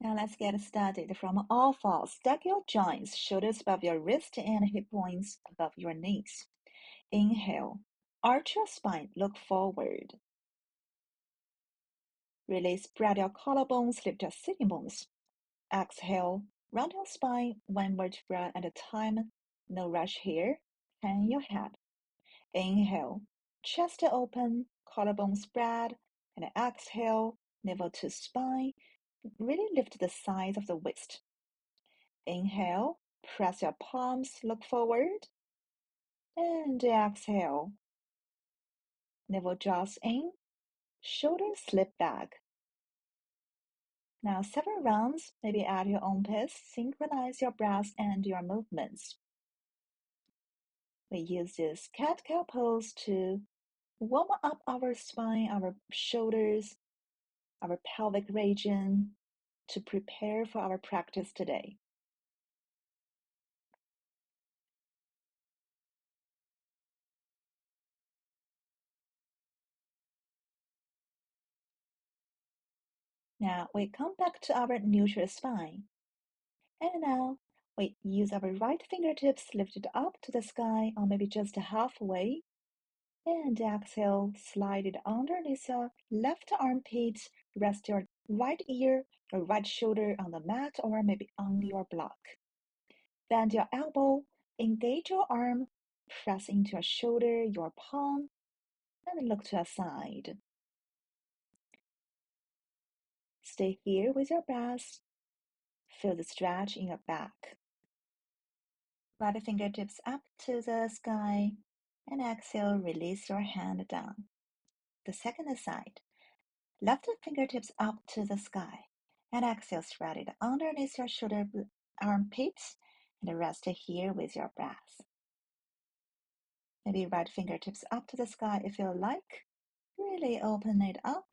Now let's get started. From all fours, stack your joints, shoulders above your wrist and hip points above your knees. Inhale, arch your spine, look forward. Release, spread your collarbones, lift your sitting bones. Exhale, round your spine, one vertebra at a time. No rush here. Hang your head. Inhale, chest open, collarbone spread, and exhale, navel to spine. Really lift the sides of the waist. Inhale, press your palms, look forward, and exhale. Navel draws in, shoulders slip back. Now several rounds, maybe at your own pace, synchronize your breath and your movements. We use this cat-cow pose to warm up our spine, our shoulders, our pelvic region, to prepare for our practice today. Now we come back to our neutral spine. And now we use our right fingertips lifted up to the sky or maybe just halfway. And exhale, slide it underneath your left armpit. Rest your right ear, your right shoulder on the mat or maybe on your block. Bend your elbow, engage your arm, press into your shoulder, your palm, and look to the side. Stay here with your breath. Feel the stretch in your back. Right fingertips up to the sky, and exhale, release your hand down. The second side. Left fingertips up to the sky, and exhale, spread it underneath your shoulder armpits, and rest here with your breath. Maybe right fingertips up to the sky if you like. Really open it up,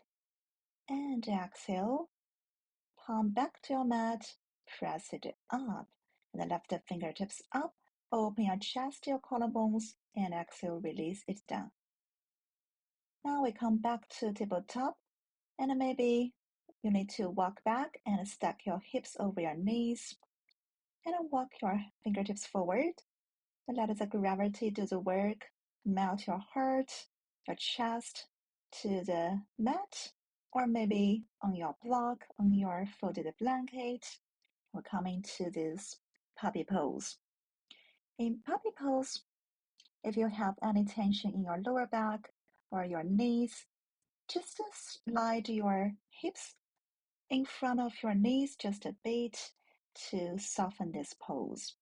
and exhale. Palm back to your mat, press it up, and the left fingertips up. Open your chest, your collarbones, and exhale, release it down. Now we come back to tabletop, and maybe you need to walk back and stack your hips over your knees, and walk your fingertips forward. And let the gravity do the work. Melt your heart, your chest to the mat, or maybe on your block, on your folded blanket. We're coming to this puppy pose. In puppy pose, if you have any tension in your lower back or your knees, just slide your hips in front of your knees just a bit to soften this pose.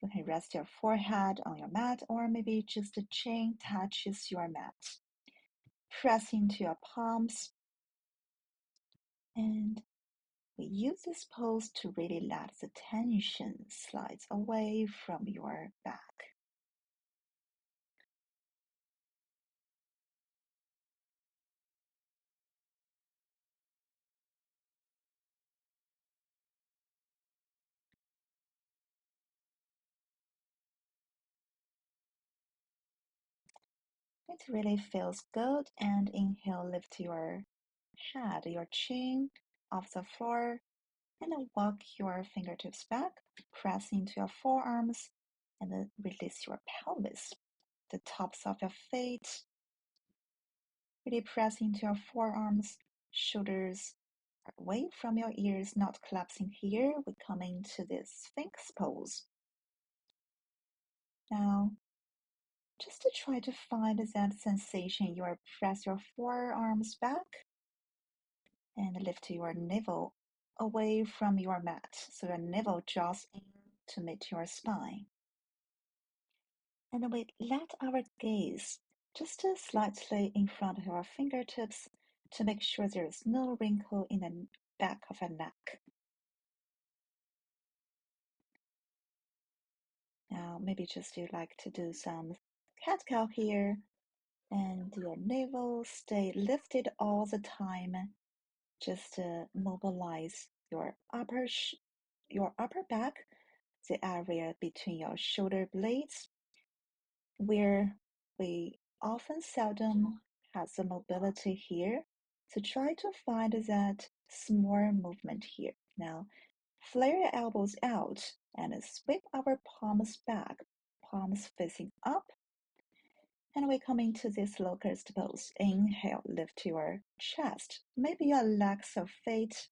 You can rest your forehead on your mat, or maybe just the chin touches your mat. Press into your palms, and we use this pose to really let the tension slide away from your back. It really feels good. And inhale, lift your head, your chin off the floor, and then walk your fingertips back, press into your forearms, and then release your pelvis, the tops of your feet. Really press into your forearms, shoulders away from your ears, not collapsing here. We come into this Sphinx pose. Now, just to try to find that sensation, you press your forearms back and lift your navel away from your mat, so your navel draws in to meet your spine. And we let our gaze just slightly in front of our fingertips to make sure there is no wrinkle in the back of your neck. Now, maybe just you like to do some cat-cow here, and your navel stay lifted all the time. Just mobilize your upper back, the area between your shoulder blades, where we often seldom have the mobility here. So try to find that small movement here. Now, flare your elbows out and sweep our palms back, palms facing up. And we come into this locust pose. Inhale, lift your chest. Maybe your legs or feet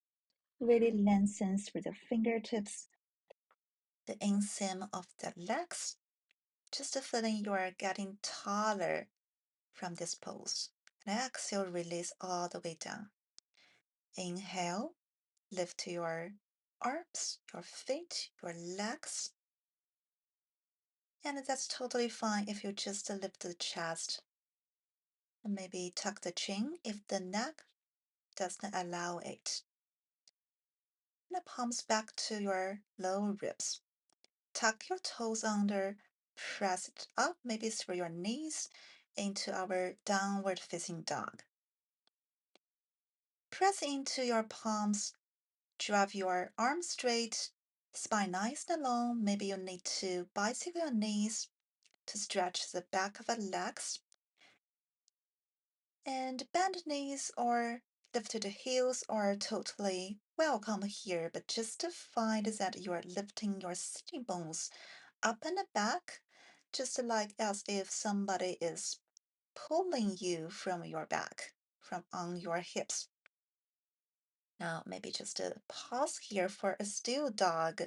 really lengthens through the fingertips, the inseam of the legs. Just feeling you are getting taller from this pose. And exhale, release all the way down. Inhale, lift your arms, your feet, your legs. And that's totally fine if you just lift the chest. And maybe tuck the chin if the neck doesn't allow it. And the palms back to your lower ribs. Tuck your toes under, press it up, maybe through your knees, into our downward facing dog. Press into your palms, drive your arms straight, spine nice and long. Maybe you need to bicycle your knees to stretch the back of the legs. And bend knees or lifted heels are totally welcome here, but just to find that you are lifting your sitting bones up and back, just like as if somebody is pulling you from your back, from on your hips. Now, maybe just a pause here for a still dog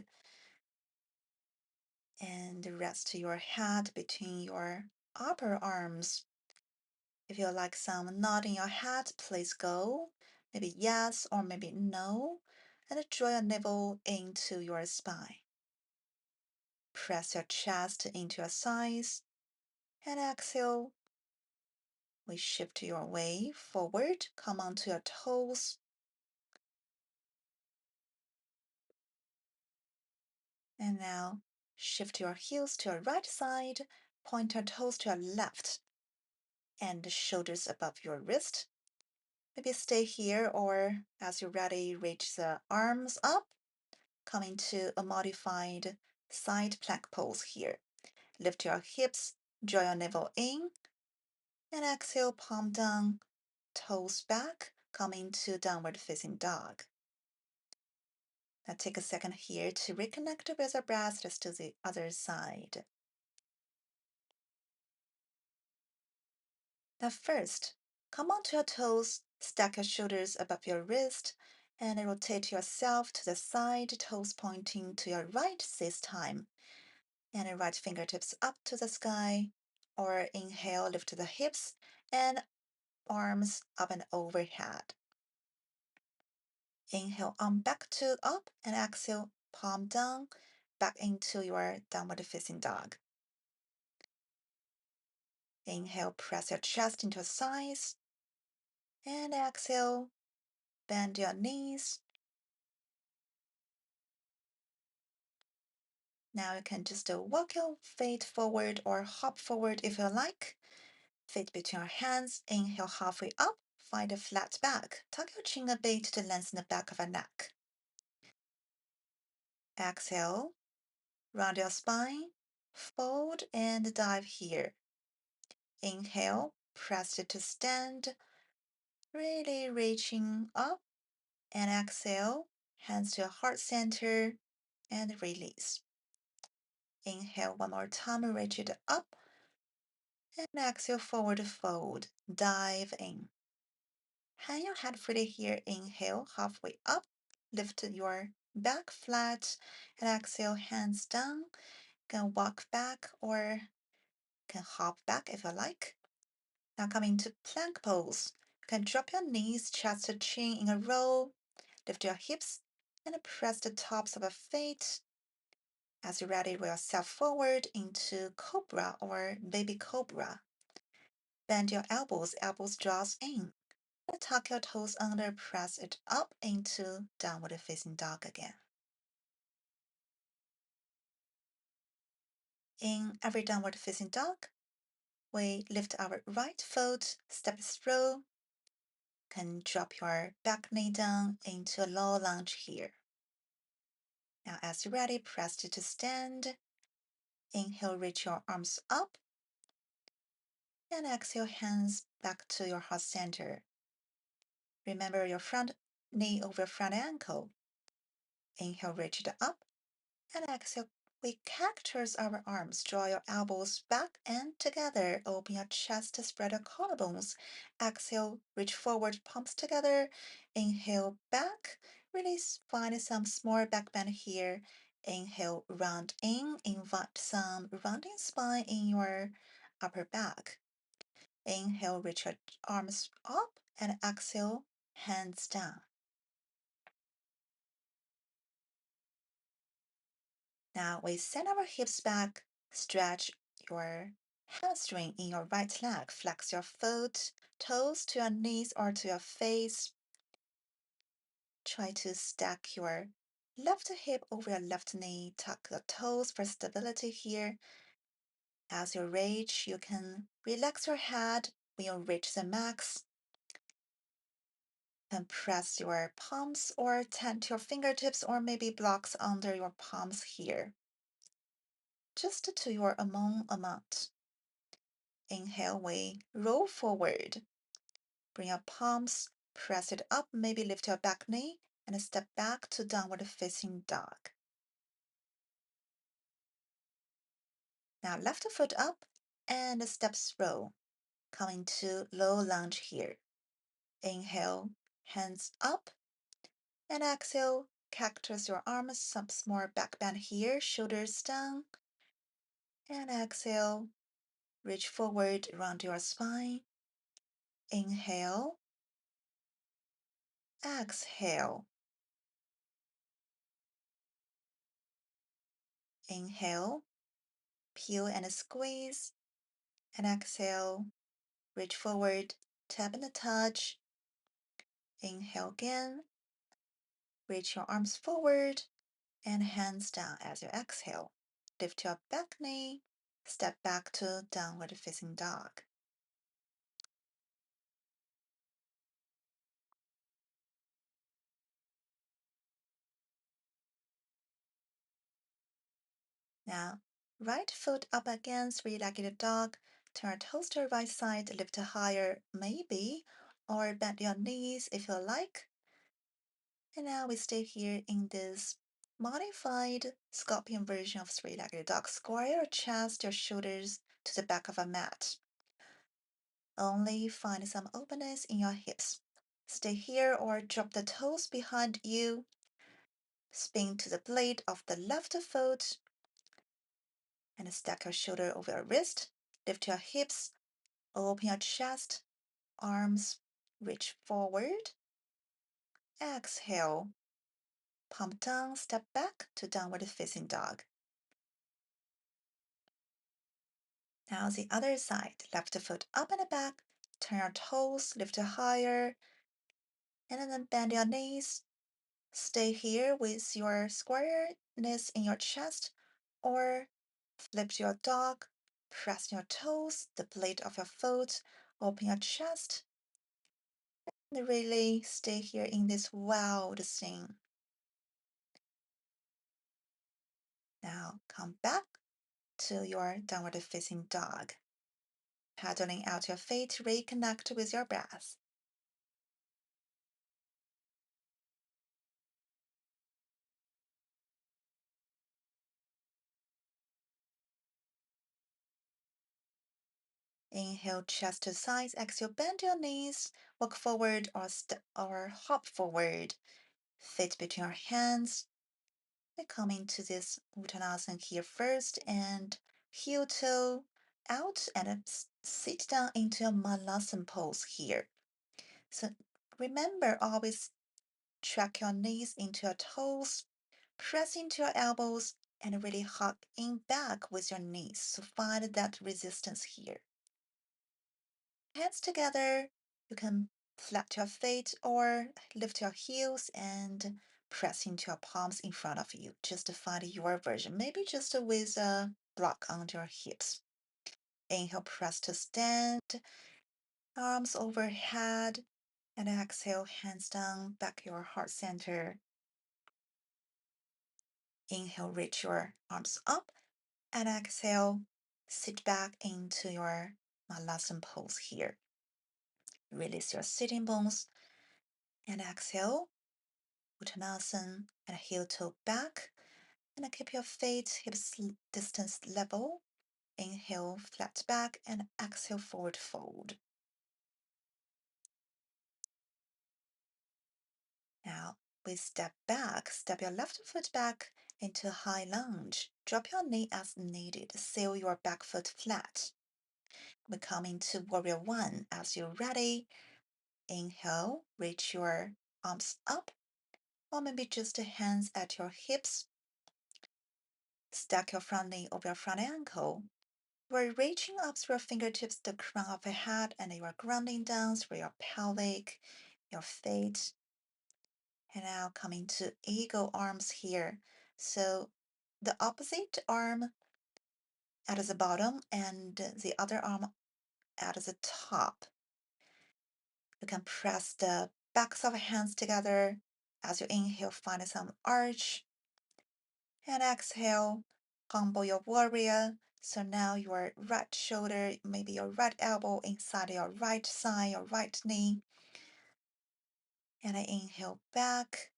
and rest your head between your upper arms. If you like some nod in your head, please go. Maybe yes or maybe no. And draw your navel into your spine. Press your chest into your sides. And exhale. We shift your way forward. Come onto your toes. And now shift your heels to your right side. Point your toes to your left. And the shoulders above your wrist. Maybe stay here, or as you're ready, reach the arms up. Come into a modified side plank pose here. Lift your hips, draw your navel in, and exhale, palm down, toes back, come into downward facing dog. Now take a second here to reconnect with your breath. Let's do the other side. Now first, come onto your toes, stack your shoulders above your wrist, and rotate yourself to the side, toes pointing to your right this time. And right fingertips up to the sky, or inhale, lift the hips and arms up and overhead. Inhale, arm back to up, and exhale, palm down, back into your downward facing dog. Inhale, press your chest into your sides, and exhale, bend your knees. Now you can just walk your feet forward or hop forward if you like. Feet between your hands. Inhale halfway up. Find a flat back. Tuck your chin a bit to lengthen the back of your neck. Exhale. Round your spine. Fold and dive here. Inhale. Press it to stand. Really reaching up. And exhale. Hands to your heart center. And release. Inhale one more time. Reach it up. And exhale, forward fold, dive in. Hang your head freely here, inhale, halfway up, lift your back flat, and exhale, hands down. Can walk back or can hop back if you like. Now coming to plank pose. You can drop your knees, chest to chin in a row, lift your hips, and press the tops of your feet. As you're ready, roll yourself forward into cobra or baby cobra. Bend your elbows, elbows draws in. Tuck your toes under, press it up into downward facing dog again. In every downward facing dog, we lift our right foot, step through, can drop your back knee down into a low lunge here. Now as you're ready, press it to stand. Inhale, reach your arms up, and exhale, hands back to your heart center. Remember your front knee over front ankle. Inhale, reach it up, and exhale. We cactus our arms. Draw your elbows back and together. Open your chest, spread your collarbones. Exhale, reach forward, palms together. Inhale, back. Release, find some small back bend here. Inhale, round in. Invite some rounding spine in your upper back. Inhale, reach your arms up, and exhale, hands down. Now we send our hips back, stretch your hamstring in your right leg, flex your foot, toes to your knees or to your face. Try to stack your left hip over your left knee, tuck the toes for stability here. As you reach, you can relax your head when you reach the max. And press your palms or tent your fingertips or maybe blocks under your palms here. Just to your own amount. Inhale, we roll forward. Bring your palms, press it up, maybe lift your back knee, and step back to downward facing dog. Now left foot up and steps roll. Coming to low lunge here. Inhale, hands up, and exhale, cactus your arms, some small back bend here, shoulders down, and exhale, reach forward around your spine. Inhale, exhale. Inhale, peel and squeeze, and exhale, reach forward, tap and touch. Inhale again, reach your arms forward and hands down as you exhale. Lift your back knee, step back to downward facing dog. Now, right foot up against three-legged dog, turn toes to right side, lift higher maybe, or bend your knees if you like. And now we stay here in this modified scorpion version of three-legged dog. Square your chest, your shoulders to the back of a mat. Only find some openness in your hips. Stay here or drop the toes behind you. Spin to the blade of the left foot and stack your shoulder over your wrist. Lift your hips, open your chest, arms reach forward. Exhale, palm down, step back to downward facing dog. Now the other side, left foot up and back, turn your toes, lift higher, and then bend your knees. Stay here with your squareness in your chest, or flip your dog, press your toes, the blade of your foot, open your chest, and really stay here in this wild scene. Now come back to your downward facing dog. Paddling out your feet, reconnect with your breath. Inhale, chest to sides. Exhale, bend your knees. Walk forward or hop forward. Feet between your hands. We come into this Uttanasana here first and heel toe out and sit down into a Malasana pose here. So remember, always track your knees into your toes, press into your elbows, and really hug in back with your knees. So find that resistance here. Hands together, you can flat your feet or lift your heels and press into your palms in front of you. Just to find your version, maybe just with a block under your hips. Inhale, press to stand, arms overhead, and exhale, hands down, back your heart center. Inhale, reach your arms up, and exhale, sit back into your Malasana pose here. Release your sitting bones. And exhale, Uttanasana, and heel toe back. And keep your feet hips distance level. Inhale, flat back, and exhale, forward fold. Now, we step back, step your left foot back into high lunge. Drop your knee as needed. Seal your back foot flat. We come into warrior one. As you're ready, inhale, reach your arms up, or maybe just hands at your hips. Stack your front knee over your front ankle. We're reaching up through your fingertips to the crown of your head, and you are grounding down through your pelvic, your feet. And now coming to eagle arms here. So the opposite arm at the bottom and the other arm at the top. You can press the backs of your hands together. As you inhale, find some arch. And exhale, humble your warrior. So now your right shoulder, maybe your right elbow inside your right thigh, your right knee. And inhale back.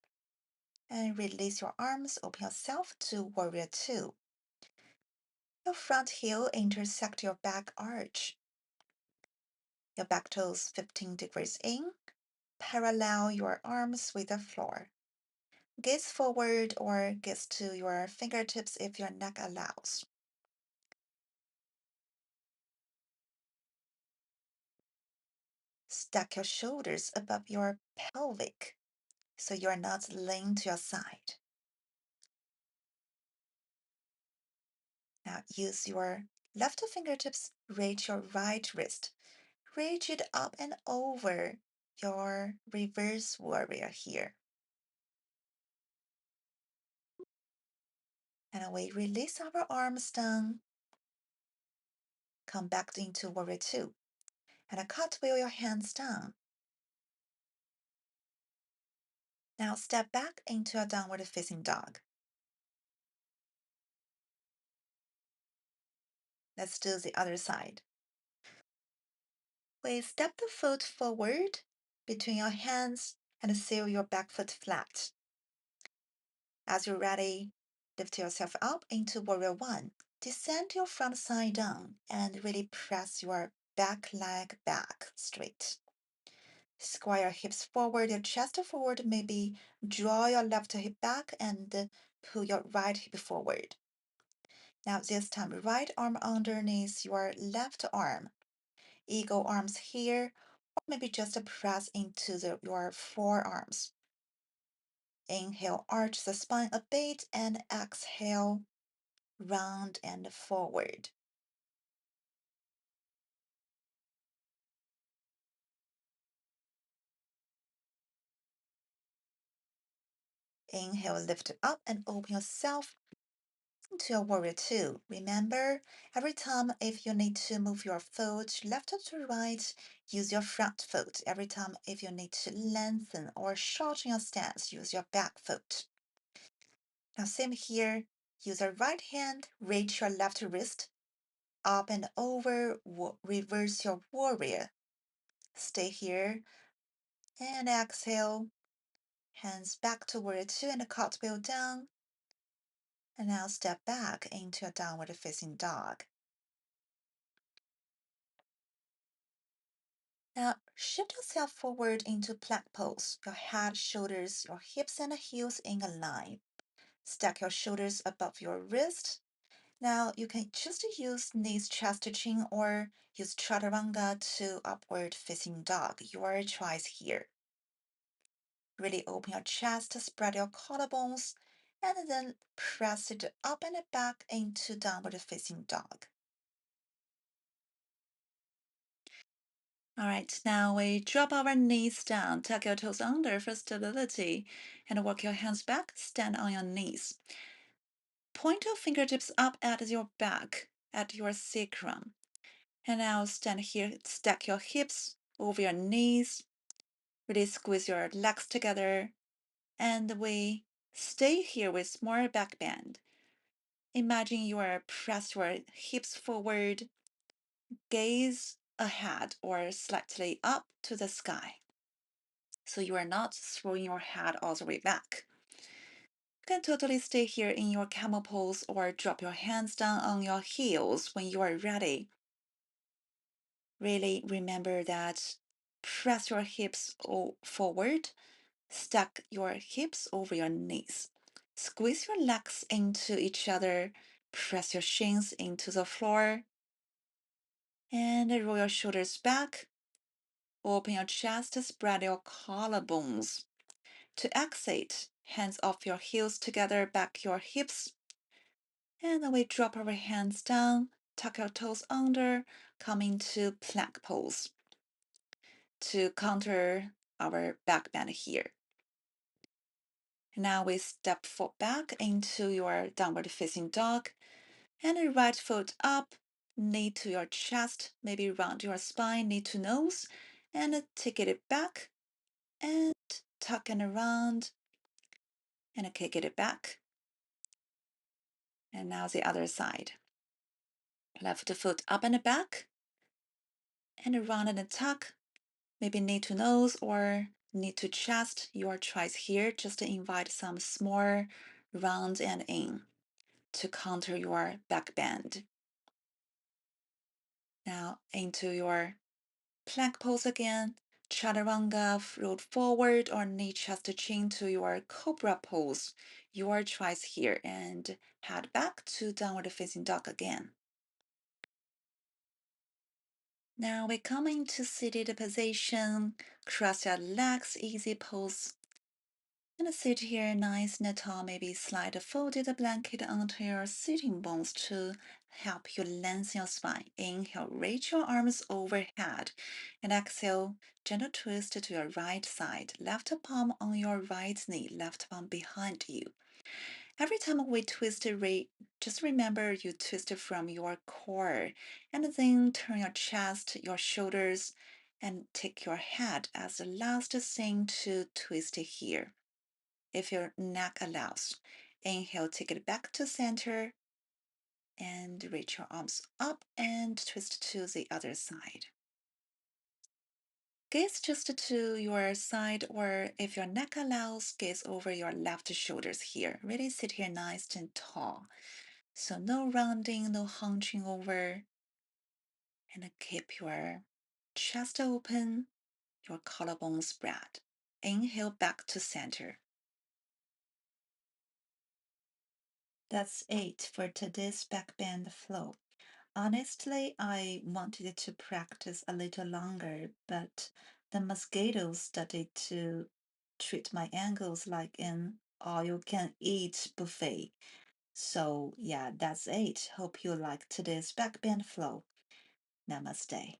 And release your arms, open yourself to warrior two. Your front heel intersect your back arch. Your back toes 15 degrees in. Parallel your arms with the floor. Gaze forward or gaze to your fingertips if your neck allows. Stack your shoulders above your pelvic so you are not leaning to your side. Now use your left fingertips, reach your right wrist. Reach it up and over your reverse warrior here. And we release our arms down. Come back into warrior two. And cartwheel your hands down. Now step back into a downward facing dog. Let's do the other side. We step the foot forward between your hands and seal your back foot flat. As you're ready, lift yourself up into warrior one. Descend your front side down and really press your back leg back straight. Square your hips forward, your chest forward, maybe draw your left hip back and pull your right hip forward. Now this time, right arm underneath your left arm. Eagle arms here, or maybe just press into your forearms. Inhale, arch the spine a bit, and exhale, round and forward. Inhale, lift up and open yourself to your warrior two. Remember, every time if you need to move your foot left to right, use your front foot. Every time if you need to lengthen or shorten your stance, use your back foot. Now same here, use your right hand, reach your left wrist, up and over, reverse your warrior. Stay here and exhale, hands back to warrior two and cartwheel down. And now step back into a downward facing dog. Now shift yourself forward into plank pose. Your head, shoulders, your hips and heels in a line. Stack your shoulders above your wrist. Now you can choose to use knees, chest to chin, or use chaturanga to upward facing dog. Your choice here. Really open your chest, spread your collarbones, and then press it up and back into downward facing dog. All right, now we drop our knees down, tuck your toes under for stability, and work your hands back, stand on your knees. Point your fingertips up at your back, at your sacrum. And now stand here, stack your hips over your knees, really squeeze your legs together, and we stay here with more back bend. Imagine you are pressed your hips forward, gaze ahead or slightly up to the sky. so you are not throwing your head all the way back. You can totally stay here in your camel pose or drop your hands down on your heels when you are ready. Really remember that press your hips forward, stack your hips over your knees. Squeeze your legs into each other, press your shins into the floor, and roll your shoulders back. Open your chest, spread your collarbones. To exit, hands off your heels together, back your hips. And then we drop our hands down, tuck your toes under, come into plank pose to counter our back bend here. Now we step back into your downward facing dog, and right foot up, knee to your chest, maybe round your spine, knee to nose, and take it back, and tuck and around, and kick it back. And now the other side. Left foot up and back, and around and tuck, maybe knee to nose or knee to chest. Your tries here just to invite some small round and in to counter your back bend. Now into your plank pose again. Chaturanga, roll forward or knee chest chin to your cobra pose. Your tries here and head back to downward facing dog again. Now we come into seated position. Cross your legs, easy pose. And sit here nice and tall, maybe slide a folded blanket onto your sitting bones to help you lengthen your spine. Inhale, reach your arms overhead. And exhale, gentle twist to your right side. Left palm on your right knee, left palm behind you. Every time we twist, just remember you twist from your core. And then turn your chest, your shoulders, and take your head as the last thing to twist here. If your neck allows. Inhale, take it back to center and reach your arms up and twist to the other side. Gaze just to your side, or if your neck allows, gaze over your left shoulders here. Really sit here nice and tall. So no rounding, no hunching over. And keep your chest open, your collarbone spread. Inhale back to center. That's it for today's backbend flow. Honestly, I wanted to practice a little longer, but the mosquitoes started to treat my ankles like an all-you-can-eat buffet. So yeah, that's it. Hope you like today's backbend flow. Namaste.